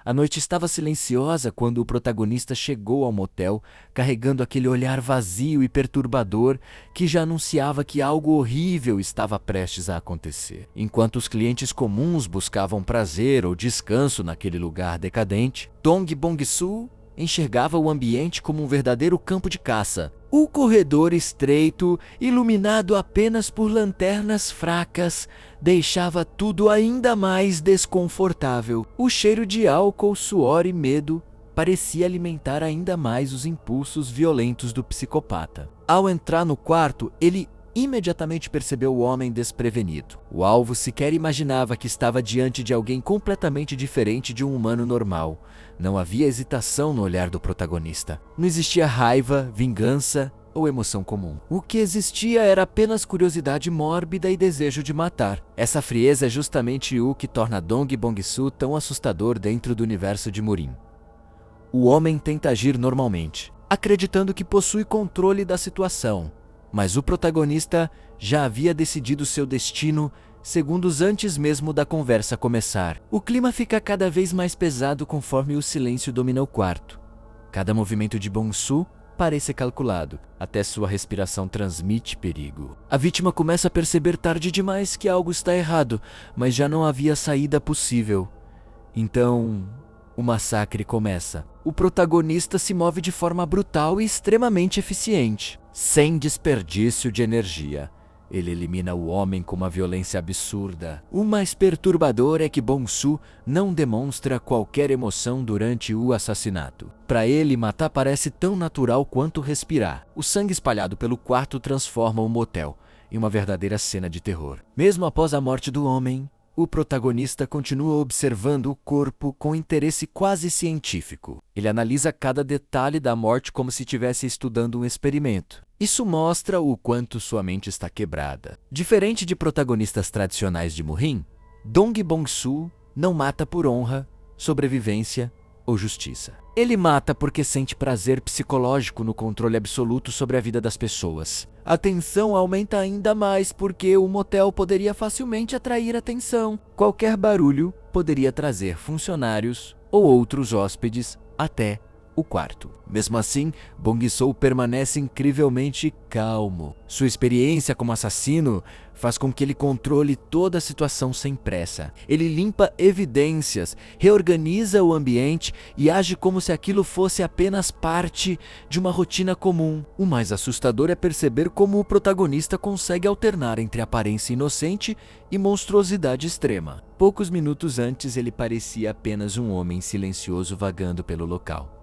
A noite estava silenciosa quando o protagonista chegou ao motel, carregando aquele olhar vazio e perturbador que já anunciava que algo horrível estava prestes a acontecer. Enquanto os clientes comuns buscavam prazer ou descanso naquele lugar decadente, Dong Bong-soo enxergava o ambiente como um verdadeiro campo de caça. O corredor estreito, iluminado apenas por lanternas fracas, deixava tudo ainda mais desconfortável. O cheiro de álcool, suor e medo parecia alimentar ainda mais os impulsos violentos do psicopata. Ao entrar no quarto, ele imediatamente percebeu o homem desprevenido. O alvo sequer imaginava que estava diante de alguém completamente diferente de um humano normal. Não havia hesitação no olhar do protagonista. Não existia raiva, vingança ou emoção comum. O que existia era apenas curiosidade mórbida e desejo de matar. Essa frieza é justamente o que torna Dong Bong-soo tão assustador dentro do universo de Murin. O homem tenta agir normalmente, acreditando que possui controle da situação. Mas o protagonista já havia decidido seu destino segundos antes mesmo da conversa começar. O clima fica cada vez mais pesado conforme o silêncio domina o quarto. Cada movimento de Bong-soo parece calculado, até sua respiração transmite perigo. A vítima começa a perceber tarde demais que algo está errado, mas já não havia saída possível. Então, o massacre começa. O protagonista se move de forma brutal e extremamente eficiente, sem desperdício de energia. Ele elimina o homem com uma violência absurda. O mais perturbador é que Bong-soo não demonstra qualquer emoção durante o assassinato. Para ele, matar parece tão natural quanto respirar. O sangue espalhado pelo quarto transforma o motel em uma verdadeira cena de terror. Mesmo após a morte do homem, o protagonista continua observando o corpo com interesse quase científico. Ele analisa cada detalhe da morte como se estivesse estudando um experimento. Isso mostra o quanto sua mente está quebrada. Diferente de protagonistas tradicionais de Murin, Dong Bong-soo não mata por honra, sobrevivência ou justiça. Ele mata porque sente prazer psicológico no controle absoluto sobre a vida das pessoas. A tensão aumenta ainda mais porque o motel poderia facilmente atrair atenção. Qualquer barulho poderia trazer funcionários ou outros hóspedes até o quarto. Mesmo assim, Bong-soo permanece incrivelmente calmo. Sua experiência como assassino faz com que ele controle toda a situação sem pressa. Ele limpa evidências, reorganiza o ambiente e age como se aquilo fosse apenas parte de uma rotina comum. O mais assustador é perceber como o protagonista consegue alternar entre aparência inocente e monstruosidade extrema. Poucos minutos antes, ele parecia apenas um homem silencioso vagando pelo local.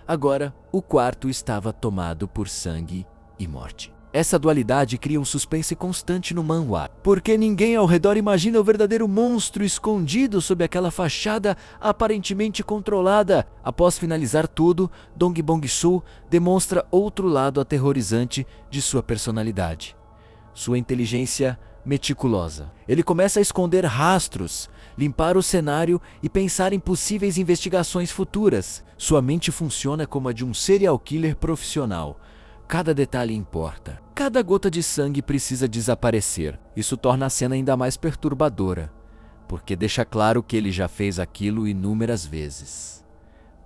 Agora, o quarto estava tomado por sangue e morte. Essa dualidade cria um suspense constante no manhwa, porque ninguém ao redor imagina o verdadeiro monstro escondido sob aquela fachada aparentemente controlada. Após finalizar tudo, Dong Bong-soo demonstra outro lado aterrorizante de sua personalidade. Sua inteligência meticulosa. Ele começa a esconder rastros, limpar o cenário e pensar em possíveis investigações futuras. Sua mente funciona como a de um serial killer profissional. Cada detalhe importa. Cada gota de sangue precisa desaparecer. Isso torna a cena ainda mais perturbadora, porque deixa claro que ele já fez aquilo inúmeras vezes.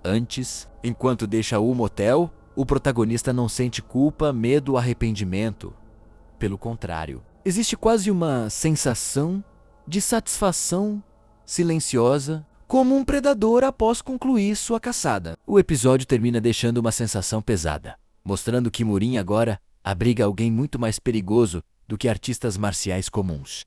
Antes, enquanto deixa o motel, o protagonista não sente culpa, medo ou arrependimento. Pelo contrário, existe quase uma sensação de satisfação silenciosa, como um predador após concluir sua caçada. O episódio termina deixando uma sensação pesada, mostrando que Murin agora abriga alguém muito mais perigoso do que artistas marciais comuns.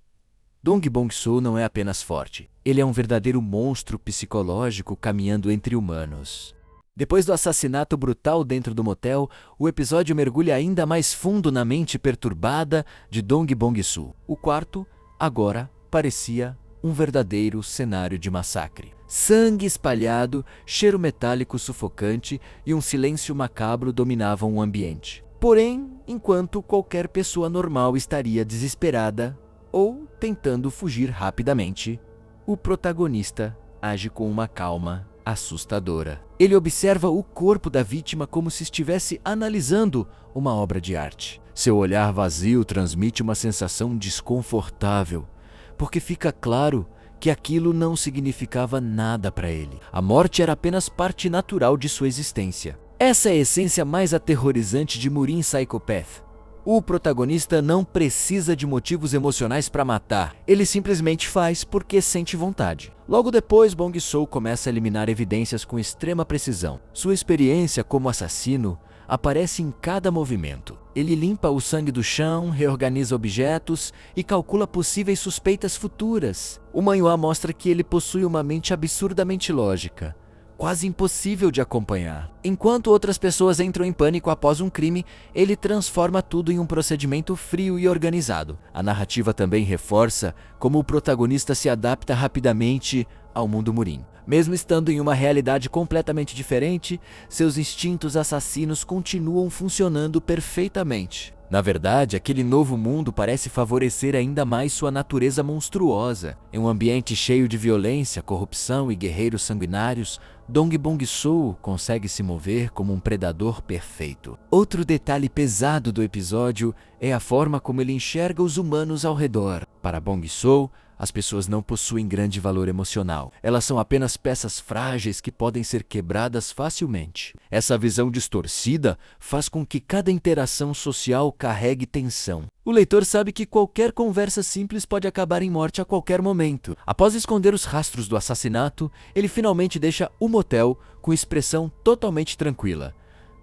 Dong Bong-soo não é apenas forte, ele é um verdadeiro monstro psicológico caminhando entre humanos. Depois do assassinato brutal dentro do motel, o episódio mergulha ainda mais fundo na mente perturbada de Dong Bong-soo. O quarto, agora, parecia um verdadeiro cenário de massacre. Sangue espalhado, cheiro metálico sufocante e um silêncio macabro dominavam o ambiente. Porém, enquanto qualquer pessoa normal estaria desesperada ou tentando fugir rapidamente, o protagonista age com uma calma assustadora. Ele observa o corpo da vítima como se estivesse analisando uma obra de arte. Seu olhar vazio transmite uma sensação desconfortável, porque fica claro que aquilo não significava nada para ele. A morte era apenas parte natural de sua existência. Essa é a essência mais aterrorizante de Murin Psychopath. O protagonista não precisa de motivos emocionais para matar, ele simplesmente faz porque sente vontade. Logo depois, Bong-Soon começa a eliminar evidências com extrema precisão. Sua experiência como assassino aparece em cada movimento. Ele limpa o sangue do chão, reorganiza objetos e calcula possíveis suspeitas futuras. O manhwa mostra que ele possui uma mente absurdamente lógica, quase impossível de acompanhar. Enquanto outras pessoas entram em pânico após um crime, ele transforma tudo em um procedimento frio e organizado. A narrativa também reforça como o protagonista se adapta rapidamente ao mundo Murin. Mesmo estando em uma realidade completamente diferente, seus instintos assassinos continuam funcionando perfeitamente. Na verdade, aquele novo mundo parece favorecer ainda mais sua natureza monstruosa. Em um ambiente cheio de violência, corrupção e guerreiros sanguinários, Dong Bong-Soon consegue se mover como um predador perfeito. Outro detalhe pesado do episódio é a forma como ele enxerga os humanos ao redor. Para Bong-Soon, as pessoas não possuem grande valor emocional. Elas são apenas peças frágeis que podem ser quebradas facilmente. Essa visão distorcida faz com que cada interação social carregue tensão. O leitor sabe que qualquer conversa simples pode acabar em morte a qualquer momento. Após esconder os rastros do assassinato, ele finalmente deixa o motel com expressão totalmente tranquila.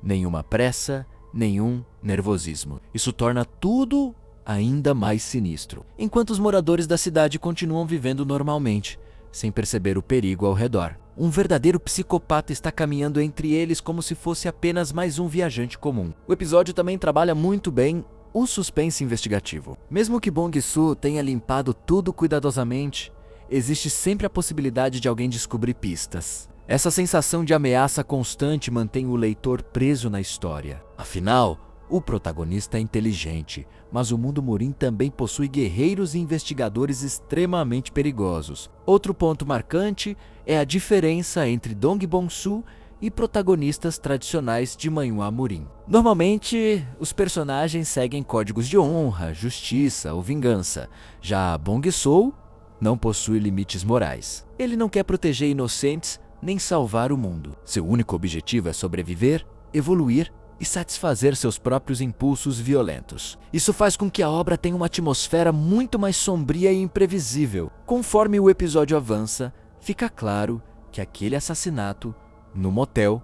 Nenhuma pressa, nenhum nervosismo. Isso torna tudo ainda mais sinistro, enquanto os moradores da cidade continuam vivendo normalmente, sem perceber o perigo ao redor. Um verdadeiro psicopata está caminhando entre eles como se fosse apenas mais um viajante comum. O episódio também trabalha muito bem o suspense investigativo. Mesmo que Bong-Soon tenha limpado tudo cuidadosamente, existe sempre a possibilidade de alguém descobrir pistas. Essa sensação de ameaça constante mantém o leitor preso na história. Afinal, o protagonista é inteligente, mas o mundo Murin também possui guerreiros e investigadores extremamente perigosos. Outro ponto marcante é a diferença entre Dong Bong-Soon e protagonistas tradicionais de manhwa Murin. Normalmente, os personagens seguem códigos de honra, justiça ou vingança. Já Bong-Soon não possui limites morais. Ele não quer proteger inocentes nem salvar o mundo. Seu único objetivo é sobreviver, evoluir e satisfazer seus próprios impulsos violentos. Isso faz com que a obra tenha uma atmosfera muito mais sombria e imprevisível. Conforme o episódio avança, fica claro que aquele assassinato no motel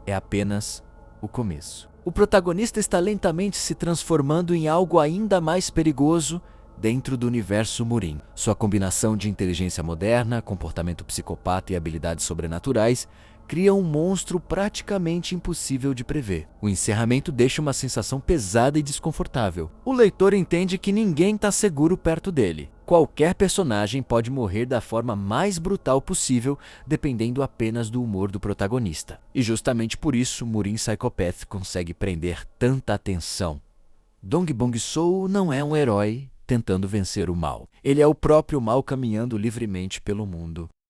é apenas o começo. O protagonista está lentamente se transformando em algo ainda mais perigoso dentro do universo Murin. Sua combinação de inteligência moderna, comportamento psicopata e habilidades sobrenaturais cria um monstro praticamente impossível de prever. O encerramento deixa uma sensação pesada e desconfortável. O leitor entende que ninguém está seguro perto dele. Qualquer personagem pode morrer da forma mais brutal possível, dependendo apenas do humor do protagonista. E justamente por isso, Murin Psychopath consegue prender tanta atenção. Dong Bong-Soon não é um herói tentando vencer o mal. Ele é o próprio mal caminhando livremente pelo mundo.